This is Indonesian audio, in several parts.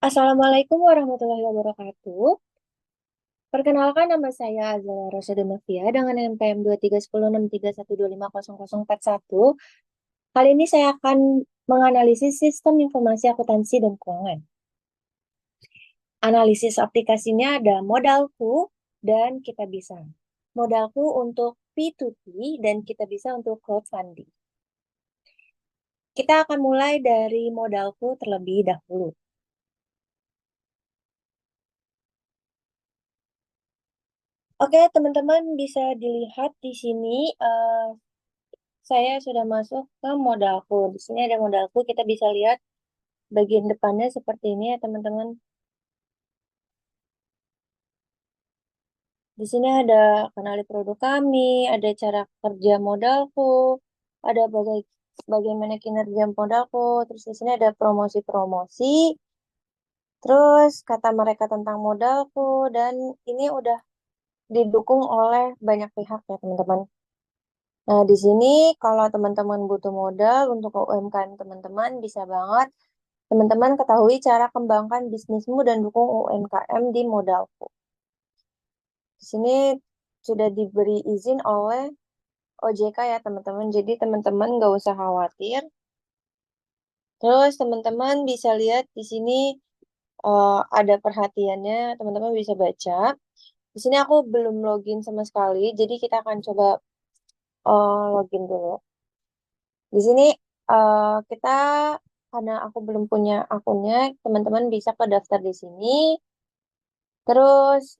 Assalamualaikum warahmatullahi wabarakatuh. Perkenalkan nama saya Azala Rosyada Novia dengan NPM 2310631250041. Kali ini saya akan menganalisis sistem informasi akuntansi dan keuangan. Analisis aplikasinya ada Modalku dan Kita Bisa. Modalku untuk P2P dan Kita Bisa untuk crowdfunding. Kita akan mulai dari Modalku terlebih dahulu. Oke, teman-teman bisa dilihat di sini saya sudah masuk ke modalku. Di sini ada modalku, kita bisa lihat bagian depannya seperti ini ya teman-teman. Di sini ada kenali produk kami, ada cara kerja modalku, ada bagaimana kinerja modalku, terus di sini ada promosi-promosi, terus kata mereka tentang modalku, dan ini udah didukung oleh banyak pihak ya teman-teman. Nah, di sini kalau teman-teman butuh modal untuk UMKM teman-teman bisa banget teman-teman ketahui cara kembangkan bisnismu dan dukung UMKM di Modalku. Di sini sudah diberi izin oleh OJK ya teman-teman. Jadi teman-teman nggak usah khawatir. Terus teman-teman bisa lihat di sini ada perhatiannya. Teman-teman bisa baca. Di sini aku belum login sama sekali. Jadi kita akan coba login dulu. Di sini kita karena aku belum punya akunnya, teman-teman bisa ke daftar di sini. Terus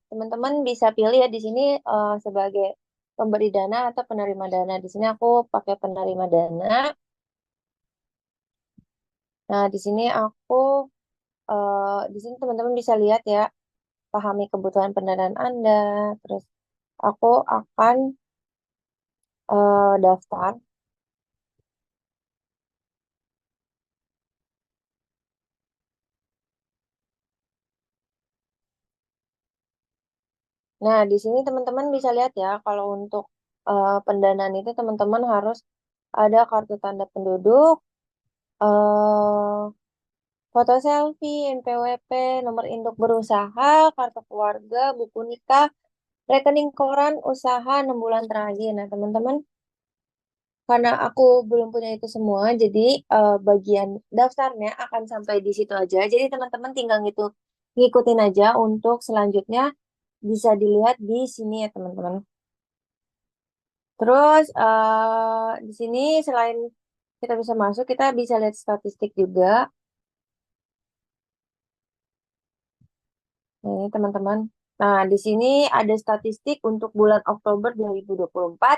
teman-teman bisa pilih ya di sini sebagai pemberi dana atau penerima dana. Di sini aku pakai penerima dana. Nah, di sini aku di sini teman-teman bisa lihat ya, pahami kebutuhan pendanaan Anda. Terus aku akan daftar. Nah, di sini teman-teman bisa lihat ya, kalau untuk pendanaan itu teman-teman harus ada kartu tanda penduduk, eh foto selfie, NPWP, nomor induk berusaha, kartu keluarga, buku nikah, rekening koran, usaha 6 bulan terakhir. Nah, teman-teman, karena aku belum punya itu semua, jadi bagian daftarnya akan sampai di situ aja. Jadi teman-teman tinggal ngikutin aja untuk selanjutnya bisa dilihat di sini ya teman-teman. Terus di sini selain kita bisa masuk, kita bisa lihat statistik juga. Nah, ini teman-teman. Nah, di sini ada statistik untuk bulan Oktober 2024.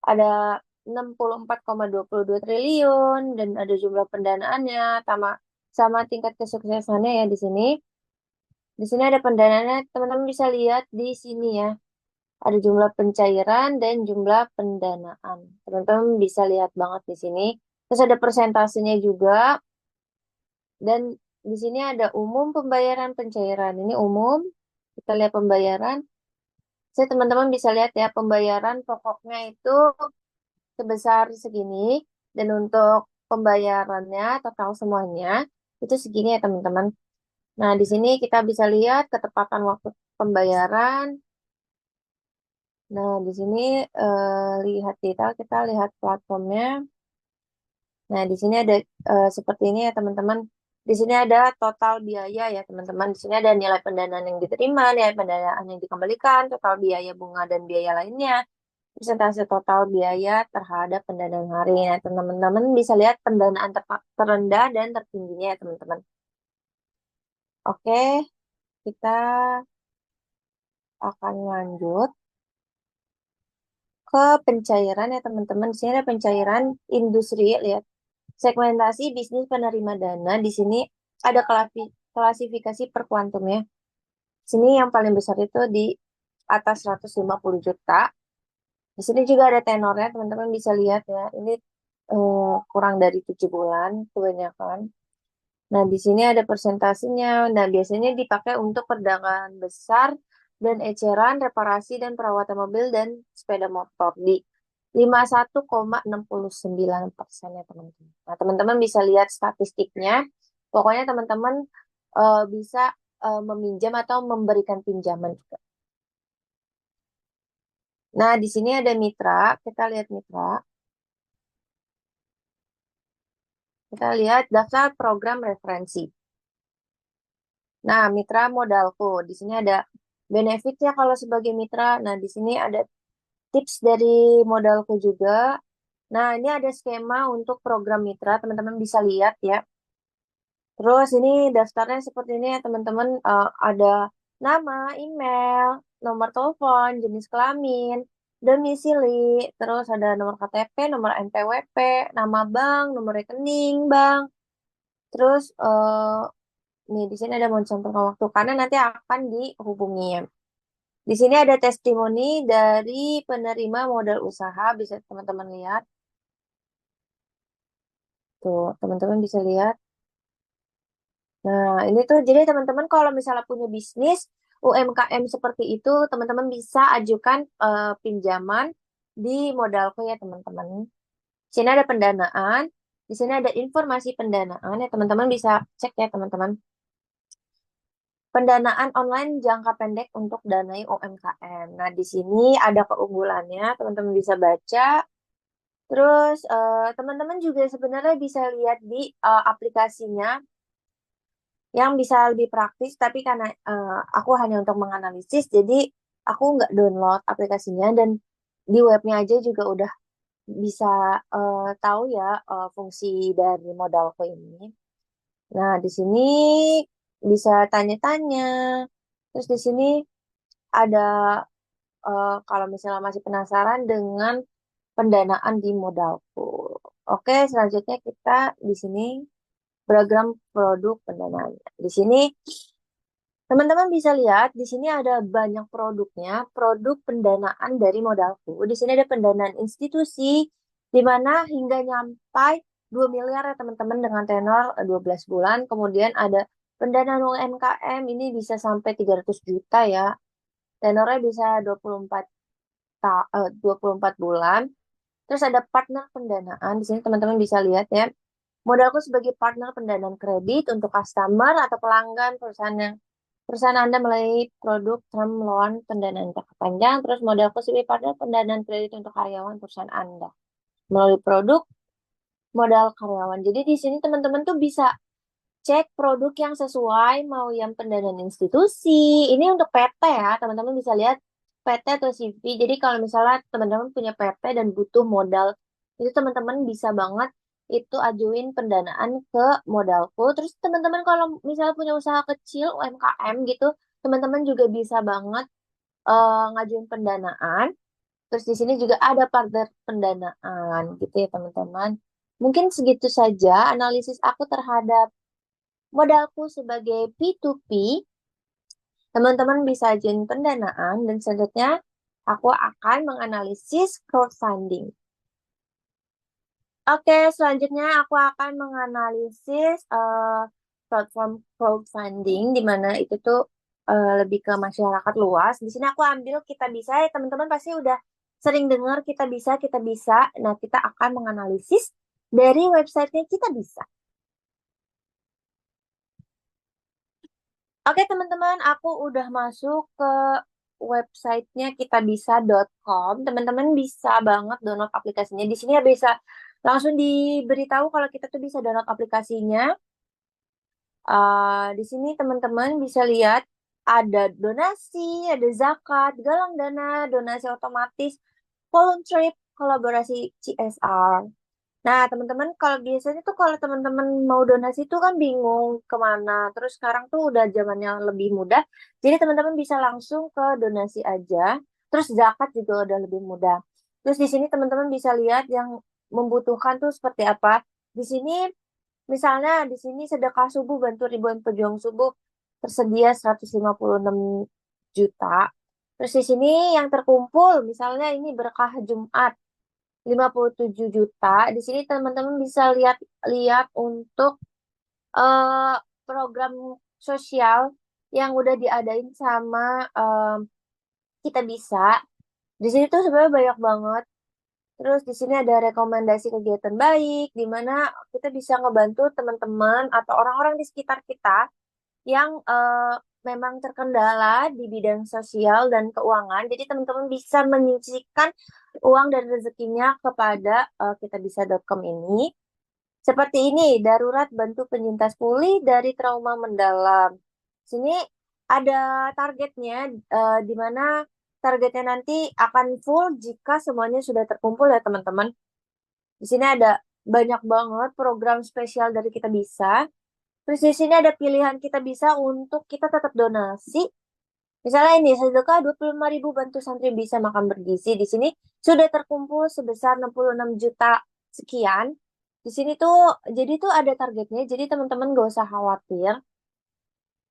Ada 64,22 triliun dan ada jumlah pendanaannya sama sama tingkat kesuksesannya ya di sini. Di sini ada pendanaannya, teman-teman bisa lihat di sini ya. Ada jumlah pencairan dan jumlah pendanaan. Teman-teman bisa lihat banget di sini. Terus ada persentasenya juga dan di sini ada umum pembayaran pencairan. Ini umum. Kita lihat pembayaran. Jadi teman-teman bisa lihat ya pembayaran pokoknya itu sebesar segini dan untuk pembayarannya total semuanya itu segini ya teman-teman. Nah, di sini kita bisa lihat ketepatan waktu pembayaran. Nah, di sini lihat detail, kita lihat platformnya. Nah, di sini ada seperti ini ya teman-teman. Di sini ada total biaya ya teman-teman. Di sini ada nilai pendanaan yang diterima, nilai pendanaan yang dikembalikan, total biaya bunga dan biaya lainnya, persentase total biaya terhadap pendanaan hari. Nah, teman-teman bisa lihat pendanaan terendah dan tertingginya ya teman-teman. Oke, kita akan lanjut ke pencairan ya teman-teman. Di sini ada pencairan industri, lihat. Segmentasi bisnis penerima dana. Di sini ada klasifikasi per kuantum ya. Di sini yang paling besar itu di atas 150 juta. Di sini juga ada tenornya, teman-teman bisa lihat ya. Ini kurang dari 7 bulan kebanyakan. Nah, di sini ada persentasenya. Nah, biasanya dipakai untuk perdagangan besar dan eceran, reparasi dan perawatan mobil dan sepeda motor di 51,69% ya teman-teman. Nah, teman-teman bisa lihat statistiknya. Pokoknya teman-teman bisa meminjam atau memberikan pinjaman juga. Nah, di sini ada mitra. Kita lihat mitra. Kita lihat daftar program referensi. Nah, mitra modalku. Di sini ada benefitnya kalau sebagai mitra. Nah, di sini ada tips dari modalku juga. Nah, ini ada skema untuk program mitra. Teman-teman bisa lihat ya. Terus ini daftarnya seperti ini ya teman-teman. Ada nama, email, nomor telepon, jenis kelamin, domisili, terus ada nomor KTP, nomor NPWP, nama bank, nomor rekening bank. Terus nih di sini ada mencantumkan waktu karena nanti akan dihubungi. Di sini ada testimoni dari penerima modal usaha, bisa teman-teman lihat. Tuh, teman-teman bisa lihat. Nah, ini tuh jadi teman-teman kalau misalnya punya bisnis UMKM seperti itu, teman-teman bisa ajukan pinjaman di modalku ya teman-teman. Di sini ada pendanaan, di sini ada informasi pendanaan ya teman-teman bisa cek ya teman-teman. Pendanaan online jangka pendek untuk danai UMKM. Nah, di sini ada keunggulannya, teman-teman bisa baca. Terus teman-teman juga sebenarnya bisa lihat di aplikasinya yang bisa lebih praktis, tapi karena aku hanya untuk menganalisis, jadi aku nggak download aplikasinya dan di webnya aja juga udah bisa tahu ya fungsi dari modalku ini. Nah, di sini bisa tanya-tanya. Terus di sini ada kalau misalnya masih penasaran dengan pendanaan di modalku. Oke, selanjutnya kita di sini beragam produk pendanaan. Di sini teman-teman bisa lihat di sini ada banyak produknya, produk pendanaan dari modalku. Di sini ada pendanaan institusi di mana hingga nyampai 2 miliar ya teman-teman dengan tenor 12 bulan. Kemudian ada pendanaan UMKM ini bisa sampai 300 juta ya. Tenornya bisa 24 bulan. Terus ada partner pendanaan. Di sini teman-teman bisa lihat ya. Modalku sebagai partner pendanaan kredit untuk customer atau pelanggan perusahaan Anda melalui produk term loan pendanaan jangka panjang. Terus modalku sebagai partner pendanaan kredit untuk karyawan perusahaan Anda melalui produk modal karyawan. Jadi di sini teman-teman tuh bisa cek produk yang sesuai mau yang pendanaan institusi. Ini untuk PT ya, teman-teman bisa lihat PT atau CV. Jadi kalau misalnya teman-teman punya PT dan butuh modal, itu teman-teman bisa banget itu ajuin pendanaan ke modalku. Terus teman-teman kalau misalnya punya usaha kecil UMKM gitu, teman-teman juga bisa banget ngajuin pendanaan. Terus di sini juga ada partner pendanaan gitu ya teman-teman. Mungkin segitu saja analisis aku terhadap modalku sebagai P2P, teman-teman bisa ajuin pendanaan dan selanjutnya aku akan menganalisis crowdfunding. Oke, selanjutnya aku akan menganalisis platform crowdfunding di mana itu tuh lebih ke masyarakat luas. Di sini aku ambil kita bisa ya teman-teman pasti udah sering dengar kita bisa kita bisa. Nah, kita akan menganalisis dari websitenya kita bisa. Oke teman-teman, aku udah masuk ke websitenya kitabisa.com. Teman-teman bisa banget download aplikasinya. Di sini ya bisa langsung diberitahu kalau kita tuh bisa download aplikasinya. Di sini teman-teman bisa lihat ada donasi, ada zakat, galang dana, donasi otomatis, voluntary, kolaborasi CSR. Nah, teman-teman, kalau biasanya tuh kalau teman-teman mau donasi tuh kan bingung kemana. Terus sekarang tuh udah zamannya lebih mudah. Jadi teman-teman bisa langsung ke donasi aja. Terus zakat juga udah lebih mudah. Terus di sini teman-teman bisa lihat yang membutuhkan tuh seperti apa. Di sini misalnya di sini sedekah subuh bantu ribuan pejuang subuh tersedia 156 juta. Terus di sini yang terkumpul misalnya ini berkah Jumat 57 juta. Di sini teman-teman bisa lihat-lihat untuk eh, program sosial yang udah diadain sama kita bisa. Di sini tuh sebenarnya banyak banget. Terus di sini ada rekomendasi kegiatan baik, di mana kita bisa ngebantu teman-teman atau orang-orang di sekitar kita yang memang terkendala di bidang sosial dan keuangan. Jadi teman-teman bisa menyisihkan uang dan rezekinya kepada kitabisa.com ini. Seperti ini, darurat bantu penyintas pulih dari trauma mendalam. Sini ada targetnya, di mana targetnya nanti akan full jika semuanya sudah terkumpul ya teman-teman. Di sini ada banyak banget program spesial dari Kita Bisa. Terus di sini ada pilihan Kita Bisa untuk kita tetap donasi. Misalnya ini, sedekah 25.000 bantu santri bisa makan bergizi. Di sini sudah terkumpul sebesar 66 juta sekian. Di sini tuh, jadi tuh ada targetnya. Jadi teman-teman gak usah khawatir.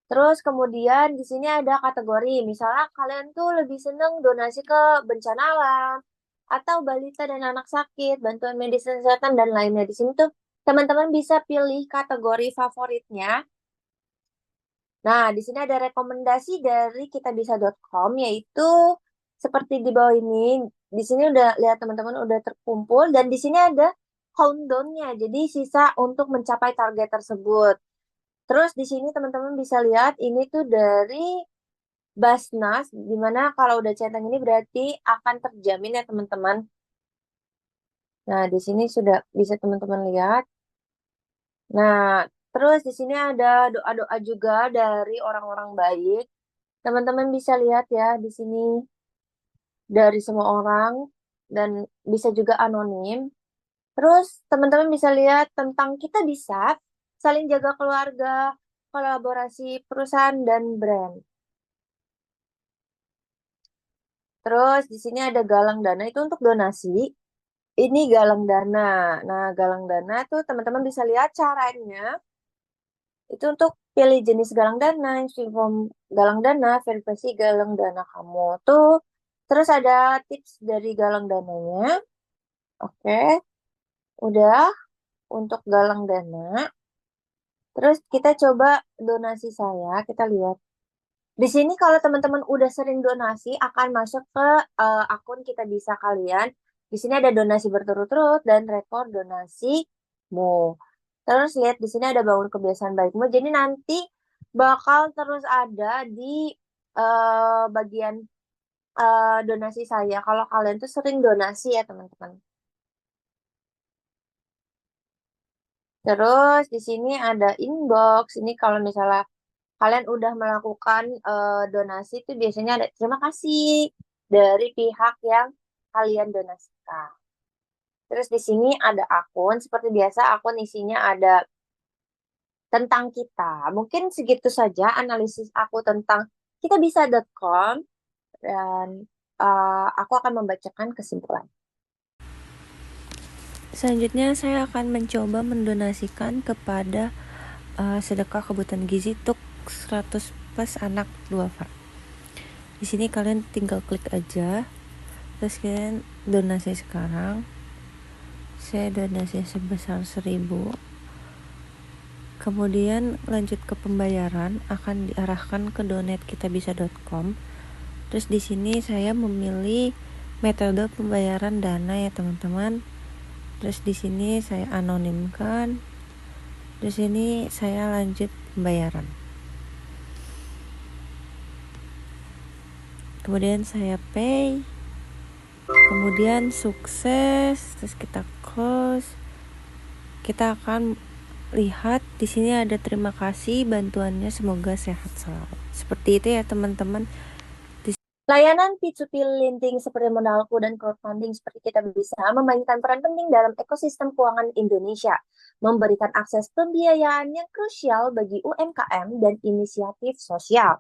Terus kemudian di sini ada kategori. Misalnya kalian tuh lebih seneng donasi ke bencana alam. Atau balita dan anak sakit, bantuan medis dan kesehatan, dan lainnya. Di sini tuh teman-teman bisa pilih kategori favoritnya. Nah, di sini ada rekomendasi dari kitabisa.com yaitu seperti di bawah ini. Di sini udah lihat teman-teman udah terkumpul dan di sini ada countdown-nya. Jadi sisa untuk mencapai target tersebut. Terus di sini teman-teman bisa lihat ini tuh dari Basnas, di mana kalau udah centang ini berarti akan terjamin ya teman-teman. Nah, di sini sudah bisa teman-teman lihat. Nah, terus di sini ada doa-doa juga dari orang-orang baik. Teman-teman bisa lihat ya di sini dari semua orang dan bisa juga anonim. Terus teman-teman bisa lihat tentang kita bisa saling jaga keluarga, kolaborasi perusahaan dan brand. Terus di sini ada galang dana itu untuk donasi. Ini galang dana. Nah, galang dana tuh teman-teman bisa lihat caranya. Itu untuk pilih jenis galang dana, isi form galang dana, verifikasi galang dana kamu tuh. Terus ada tips dari galang dananya. Oke, udah untuk galang dana. Terus kita coba donasi saya, kita lihat. Di sini kalau teman-teman udah sering donasi akan masuk ke akun Kita Bisa kalian. Di sini ada donasi berturut-turut dan rekor donasimu. Terus lihat di sini ada bangun kebiasaan baikmu. Jadi nanti bakal terus ada di bagian donasi saya. Kalau kalian tuh sering donasi ya teman-teman. Terus di sini ada inbox. Ini kalau misalnya kalian udah melakukan donasi itu biasanya ada terima kasih dari pihak yang kalian donasikan. Terus di sini ada akun, seperti biasa akun isinya ada tentang kita. Mungkin segitu saja analisis aku tentang kitabisa.com dan aku akan membacakan kesimpulan. Selanjutnya saya akan mencoba mendonasikan kepada sedekah kebutuhan gizi untuk 100 plus anak duafa. Di sini kalian tinggal klik aja, terus kalian donasi sekarang. Saya donasi sebesar 1.000. Kemudian lanjut ke pembayaran akan diarahkan ke donatekitabisa.com. Terus di sini saya memilih metode pembayaran dana ya teman-teman. Terus di sini saya anonimkan. Di sini saya lanjut pembayaran. Kemudian saya pay. Kemudian sukses. Terus kita close. Kita akan lihat di sini ada terima kasih bantuannya, semoga sehat selalu. Seperti itu ya teman-teman. Layanan P2P lending seperti modalku dan crowdfunding seperti Kita Bisa memainkan peran penting dalam ekosistem keuangan Indonesia, memberikan akses pembiayaan yang krusial bagi UMKM dan inisiatif sosial.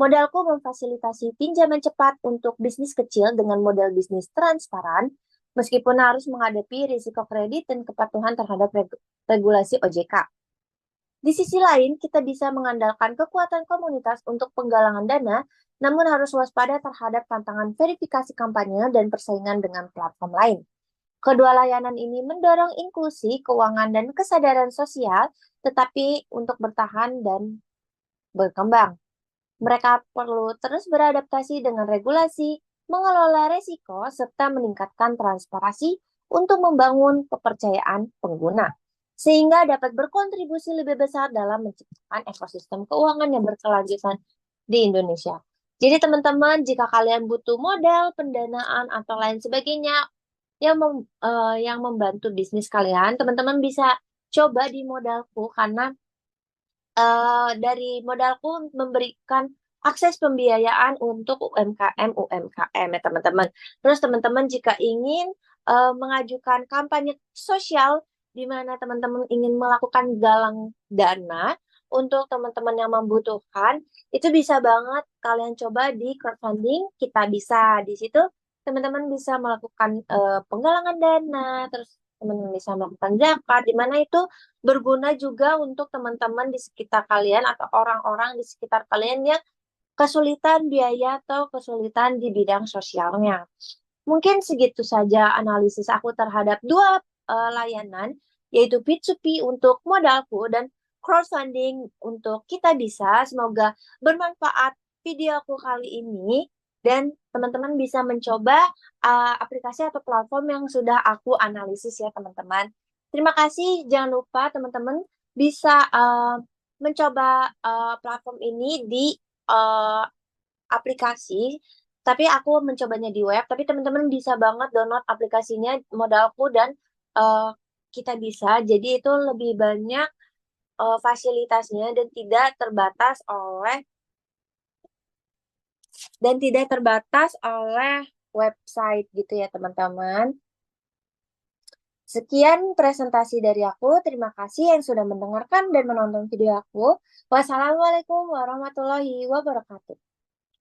Modalku memfasilitasi pinjaman cepat untuk bisnis kecil dengan model bisnis transparan, meskipun harus menghadapi risiko kredit dan kepatuhan terhadap regulasi OJK. Di sisi lain, kita bisa mengandalkan kekuatan komunitas untuk penggalangan dana, namun harus waspada terhadap tantangan verifikasi kampanye dan persaingan dengan platform lain. Kedua layanan ini mendorong inklusi, keuangan, dan kesadaran sosial, tetapi untuk bertahan dan berkembang. Mereka perlu terus beradaptasi dengan regulasi, mengelola resiko, serta meningkatkan transparansi untuk membangun kepercayaan pengguna. sehingga dapat berkontribusi lebih besar dalam menciptakan ekosistem keuangan yang berkelanjutan di Indonesia. Jadi teman-teman, jika kalian butuh modal, pendanaan, atau lain sebagainya yang membantu bisnis kalian, teman-teman bisa coba di modalku karena dari modalku memberikan akses pembiayaan untuk UMKM ya teman-teman. Terus teman-teman jika ingin mengajukan kampanye sosial di mana teman-teman ingin melakukan galang dana untuk teman-teman yang membutuhkan, itu bisa banget kalian coba di crowdfunding. Kita bisa di situ teman-teman bisa melakukan penggalangan dana, terus teman-teman bisa melakukan zakat, di mana itu berguna juga untuk teman-teman di sekitar kalian atau orang-orang di sekitar kalian yang kesulitan biaya atau kesulitan di bidang sosialnya. Mungkin segitu saja analisis aku terhadap dua layanan, yaitu P2P untuk modalku dan crowdfunding untuk kita bisa. Semoga bermanfaat video aku kali ini dan teman-teman bisa mencoba aplikasi atau platform yang sudah aku analisis ya teman-teman. Terima kasih. Jangan lupa teman-teman bisa mencoba platform ini di uh, aplikasi, tapi aku mencobanya di web. Tapi teman-teman bisa banget download aplikasinya modalku dan uh, kita bisa. Jadi itu lebih banyak fasilitasnya dan tidak terbatas oleh website gitu ya teman-teman. Sekian presentasi dari aku. Terima kasih yang sudah mendengarkan dan menonton video aku. Wassalamualaikum warahmatullahi wabarakatuh.